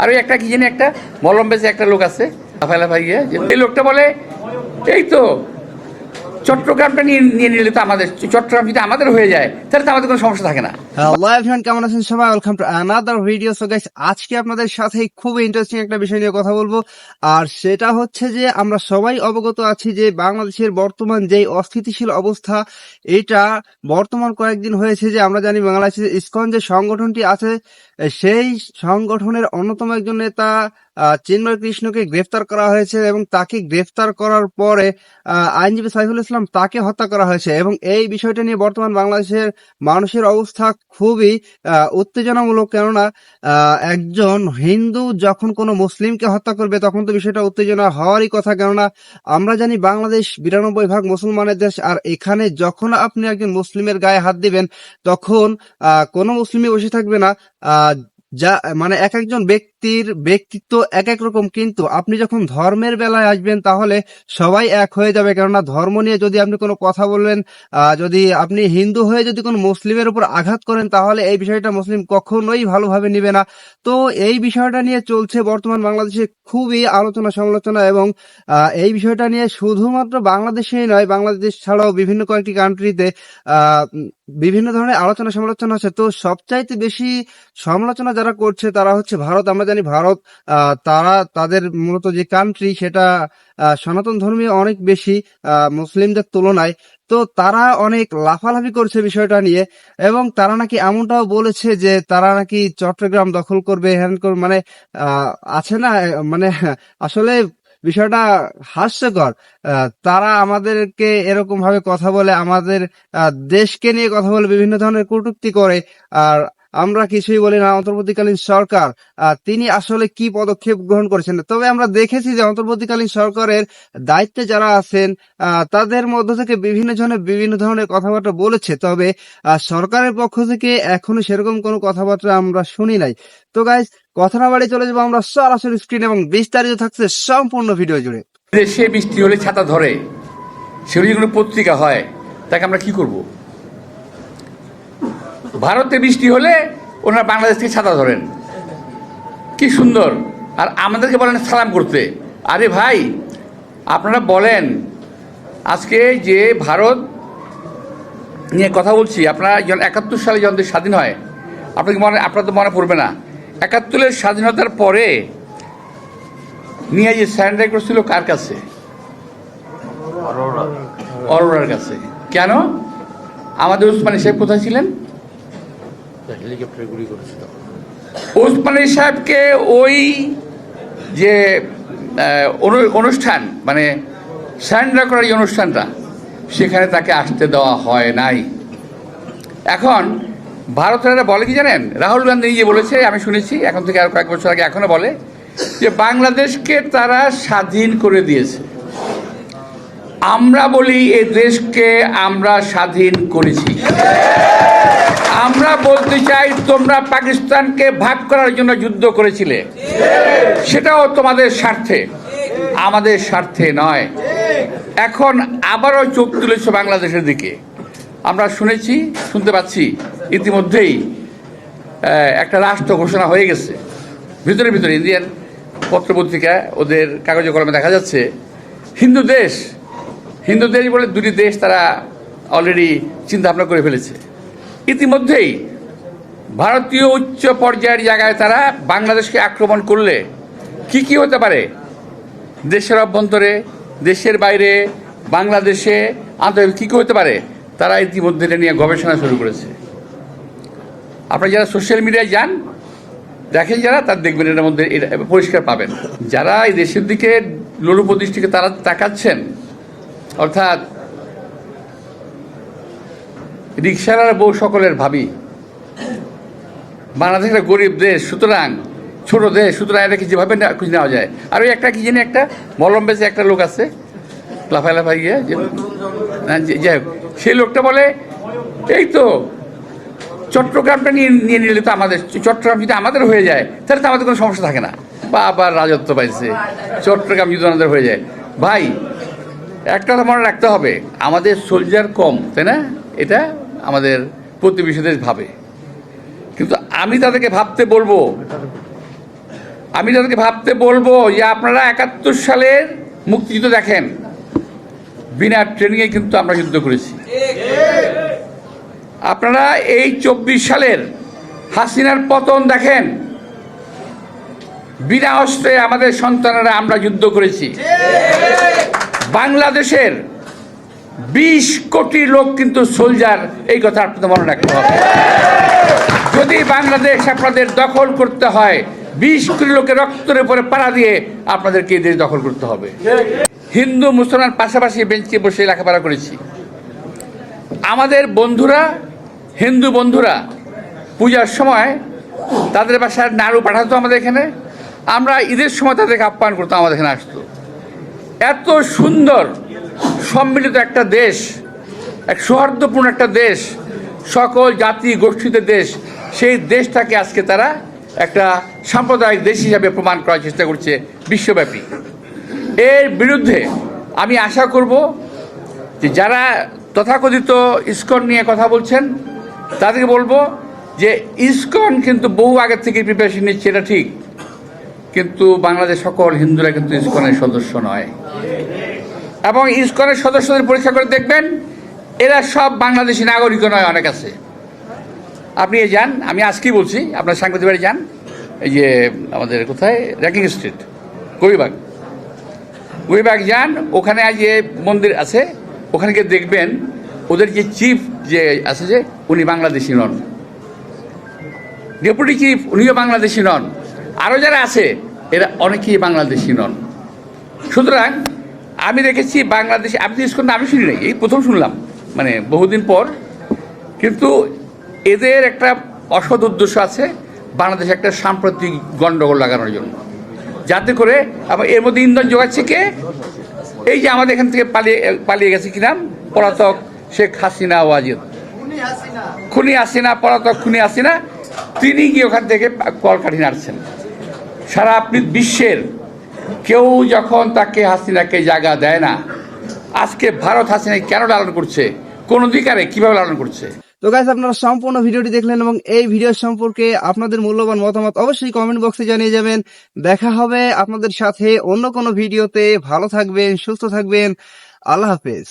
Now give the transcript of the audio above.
আর ওই একটা কি জানি একটা মলম বেচে একটা লোক আছে লাফাই গিয়ে, এই লোকটা বলে এই তো চট্টগ্রামটা নিয়ে নিলে তো আমাদের, চট্টগ্রাম যদি আমাদের হয়ে যায় তাহলে তো আমাদের কোনো সমস্যা থাকে না। হ্যালো এভরিওয়ান, কেমন আছেন সবাই? Welcome to another video. So guys, আজকে আপনাদের সাথে খুব ইন্টারেস্টিং একটা বিষয় নিয়ে কথা বলবো, আর সেটা হচ্ছে যে আমরা সবাই অবগত আছি যে বাংলাদেশের বর্তমান যেই অস্থিতিশীল অবস্থা, এটা বর্তমান কয়েকদিন হয়েছে যে আমরা জানি বাংলাদেশের ইসকন যে সংগঠনটি আছে, সেই সংগঠনের অন্যতম একজন নেতা চিন্ময় কৃষ্ণকে গ্রেফতার করা হয়েছে এবং তাকে গ্রেফতার করার পরে আইনজীবী সাইফুল ইসলাম তাকে হত্যা করা হয়েছে। এবং এই বিষয়টা নিয়ে বর্তমান বাংলাদেশের মানুষের অবস্থা খুবই উত্তেজনামূলক, কেননা একজন হিন্দু যখন কোনো মুসলিমকে হত্যা করবে তখন তো বিষয়টা উত্তেজনা হওয়ারই কথা, কেননা আমরা জানি বাংলাদেশ 92% মুসলমানের দেশ, আর এখানে যখন আপনি একজন মুসলিমের গায়ে হাত দিবেন তখন কোনো মুসলিমই বসে থাকবে না। যা মানে এক একজন ব্যক্তির ব্যক্তিত্ব এক এক রকম, কিন্তু আপনি যখন ধর্মের বেলায় আসবেন তাহলে সবাই এক হয়ে যাবে, কেননা ধর্ম নিয়ে যদি আপনি কোনো কথা বলবেন, যদি আপনি হিন্দু হয়ে যদি কোনো মুসলিমের উপর আঘাত করেন তাহলে এই বিষয়টা মুসলিম কখনোই ভালোভাবে নিবে না। তো এই বিষয়টা নিয়ে চলছে বর্তমান বাংলাদেশে খুবই আলোচনা সমালোচনা, এবং এই বিষয়টা নিয়ে শুধুমাত্র বাংলাদেশেই নয়, বাংলাদেশ ছাড়াও বিভিন্ন কয়েকটি কান্ট্রিতে বিভিন্ন ধরনের আলোচনা সমালোচনা হচ্ছে। তো সবচাইতে বেশি সমালোচনা যারা করছে তারা হচ্ছে ভারত। আমরা জানি ভারত, তারা তাদের মূলত যে কান্ট্রি সেটা সনাতন ধর্মীয় অনেক বেশি মুসলিমদের তুলনায়। তো তারা অনেক লাফালাফি করছে বিষয়টা নিয়ে, এবং তারা নাকি এমনটাও বলেছে যে তারা নাকি চট্টগ্রাম দখল করবে, হ্যান করবে, মানে আছে না, মানে আসলে বিষয়টা হাস্যকর। তারা আমাদেরকে এরকম ভাবে কথা বলে, আমাদের দেশকে নিয়ে কথা বলে, বিভিন্ন ধরনের কটূক্তি করে, আর আমরা কিছুই বলি না। অন্তর্বর্তীকালীন সরকার তিনি আসলে কি পদক্ষেপ গ্রহণ করেছেন? তবে আমরা দেখেছি যে অন্তর্বর্তীকালীন সরকারের দায়িত্বে যারা আছেন তাদের মধ্য থেকে বিভিন্ন ধরনের কথাবার্তা বলেছে, তবে সরকারের পক্ষ থেকে এখনো সেরকম কোনো কথাবার্তা আমরা শুনি নাই। তো গাইজ, কথা না বাড়ি চলে যাবো আমরা সরাসরি স্ক্রিন, এবং বিস্তারিত থাকছে সম্পূর্ণ ভিডিও জুড়ে। দেশে বৃষ্টি হলে ছাতা ধরে, সেগুলো যদি কোনো পত্রিকা হয় তাকে আমরা কি করব? ভারতে বৃষ্টি হলে ওনারা বাংলাদেশ থেকে ছাতা ধরেন, কি সুন্দর, আর আমাদেরকে বলেন সালাম করতে। আরে ভাই, আপনারা বলেন আজকে যে ভারত নিয়ে কথা বলছি, আপনারা যখন 71 সালে যখন দেশ স্বাধীন হয়, আপনার তো মনে পড়বে না, 71-এর স্বাধীনতার পরে নিয়ে যে স্যারেন্ডার করছিল কার কাছে? অরোরার কাছে। কেন? আমাদের উসমানী সাহেব কোথায় ছিলেন? উসমানী সাহেবকে ওই যে অনুষ্ঠান, মানে স্যারেন্ডার করার যে অনুষ্ঠানটা, সেখানে তাকে আসতে দেওয়া হয় নাই। এখন ভারতেরা বলে কি জানেন? রাহুল গান্ধী নিজে বলেছে, আমি শুনেছি এখন থেকে আরো কয়েক বছর আগে, এখনো বলে যে বাংলাদেশকে তারা স্বাধীন করে দিয়েছে। আমরা বলি এই দেশকে আমরা স্বাধীন করেছি। আমরা বলতে চাই তোমরা পাকিস্তানকে ভাগ করার জন্য যুদ্ধ করেছিলে, সেটাও তোমাদের স্বার্থে, আমাদের স্বার্থে নয়। এখন আবারও চোখ তুলেছে বাংলাদেশের দিকে। আমরা শুনতে পাচ্ছি ইতিমধ্যেই একটা রাষ্ট্র ঘোষণা হয়ে গেছে। ভিতরে ইন্ডিয়ান পত্রপত্রিকা, ওদের কাগজে কলমে দেখা যাচ্ছে হিন্দু দেশ বলে দুটি দেশ তারা অলরেডি চিন্তা ভাবনা করে ফেলেছে। ইতিমধ্যেই ভারতীয় উচ্চ পর্যায়ের জায়গায় তারা বাংলাদেশকে আক্রমণ করলে কি হতে পারে, দেশের অভ্যন্তরে, দেশের বাইরে, বাংলাদেশে, আন্তর্জাতিক কি হতে পারে, তারা ইতিমধ্যে এটা নিয়ে গবেষণা শুরু করেছে। আপনারা যারা সোশ্যাল মিডিয়ায় যান, দেখেন যারা, তার দেখবেন এর মধ্যে এটা পরিষ্কার পাবেন। যারা এই দেশের দিকে লোলুপ দৃষ্টিকে তারা তাকাচ্ছেন, অর্থাৎ রিক্সার বউ সকলের ভাবি, বাংলাদেশ একটা গরিব দেশ, সুতরাং ছোট দেশ, সুতরাং এটাকে যেভাবে খুঁজে নেওয়া যায়। আর ওই একটা কি জানি একটা মলম বেচে একটা লোক আছে লাফাই গিয়ে, যাই হোক, সেই লোকটা বলে এই তো চট্টগ্রামটা নিয়ে নিলে তো আমাদের, চট্টগ্রাম যদি আমাদের হয়ে যায় তাহলে তো আমাদের কোনো সমস্যা থাকে না। বা আবার রাজত্ব পাইছে, চট্টগ্রাম যদি আমাদের হয়ে যায়। ভাই, একটা কথা মনে রাখতে হবে, আমাদের সোলজার কম, তাই না? এটা আমাদের প্রতিবেশী দেশ ভাবে, কিন্তু আমি তাদেরকে ভাবতে বলবো আমি তাদেরকে ভাবতে বলবো যে আপনারা 71 সালের মুক্তিযুদ্ধ দেখেন, বিনা ট্রেনিংয়ে কিন্তু আমরা যুদ্ধ করেছি। আপনারা এই 24 সালের হাসিনার পতন দেখেন, বিনা অস্ত্রে আমাদের সন্তানেরা আমরা যুদ্ধ করেছি। বাংলাদেশের 20 কোটি লোক কিন্তু সোলজার, এই কথা আপনাদের মনে রাখতে হবে। যদি বাংলাদেশ আপনাদের দখল করতে হয়, 20 কোটি লোকের রক্তের উপরে পাড়া দিয়ে আপনাদেরকে এই দেশ দখল করতে হবে। হিন্দু মুসলমান পাশাপাশি বেঞ্চে বসে লেখাপড়া করেছি। আমাদের বন্ধুরা, হিন্দু বন্ধুরা পূজার সময় তাদের বাসায় নাড়ু পাঠাতো আমাদের এখানে, আমরা ঈদের সময় তাদেরকে আপ্যায়ন করতাম, আমাদের এখানে আসতো। এত সুন্দর সম্মিলিত একটা দেশ, এক সৌহার্দ্যপূর্ণ একটা দেশ, সকল জাতি গোষ্ঠীতে দেশ, সেই দেশটাকে আজকে তারা একটা সাম্প্রদায়িক দেশ হিসাবে প্রমাণ করার চেষ্টা করছে বিশ্বব্যাপী। এর বিরুদ্ধে আমি আশা করব যে যারা তথাকথিত ইসকন নিয়ে কথা বলছেন তাদেরকে বলবো যে ইসকন কিন্তু বহু আগের থেকে প্রিপারেশন নিচ্ছে, এটা ঠিক, কিন্তু বাংলাদেশ সকল হিন্দুরা কিন্তু ইসকনের সদস্য নয়। এবং ইসকনের সদস্যদের পরীক্ষা করে দেখবেন এরা সব বাংলাদেশি নাগরিক নয়, অনেক আছে। আপনি যান, আমি আজকেই বলছি, আপনার সাংবাদিক বাড়ি যান, এই যে আমাদের কোথায় র্যাকিং স্ট্রিট, গরিবাগ যান, ওখানে যে মন্দির আছে ওখানে গিয়ে দেখবেন ওদের যে চিফ যে আছে যে উনি বাংলাদেশি নন, ডেপুটি চিফ উনিও বাংলাদেশি নন, আরও যারা আছে এরা অনেকেই বাংলাদেশি নন। সুতরাং আমি দেখেছি বাংলাদেশে, আপনি ইসকন আমি শুনি নাই, এই প্রথম শুনলাম, মানে বহুদিন পর, কিন্তু এদের একটা অসৎ উদ্দেশ্য আছে বাংলাদেশে একটা সাম্প্রতিক গণ্ডগোল লাগানোর জন্য, যাতে করে আবার এর মধ্যে ইন্ধন যোগাচ্ছে কে, এই যে আমাদের এখান থেকে পালিয়ে গেছে কি নাম, পলাতক শেখ হাসিনা ওয়াজিদ, খুনি হাসিনা, পলাতক খুনি হাসিনা, তিনি গিয়ে ওখান থেকে কলকাঠি নাড়ছেন। সারা আপনি বিশ্বের কেউ যখন তাকে হাসিনাকে জায়গা দেয় না, আজকে ভারত হাসিনাকে কেন লালন করছে, কোন অধিকারে, কিভাবে লালন করছে। তো গাইস, আপনারা সম্পূর্ণ ভিডিওটি দেখলেন এবং এই ভিডিও সম্পর্কে আপনাদের মূল্যবান মতামত অবশ্যই কমেন্ট বক্সে জানিয়ে যাবেন। দেখা হবে আপনাদের সাথে অন্য কোনো ভিডিওতে। ভালো থাকবেন, সুস্থ থাকবেন, আল্লাহ হাফেজ।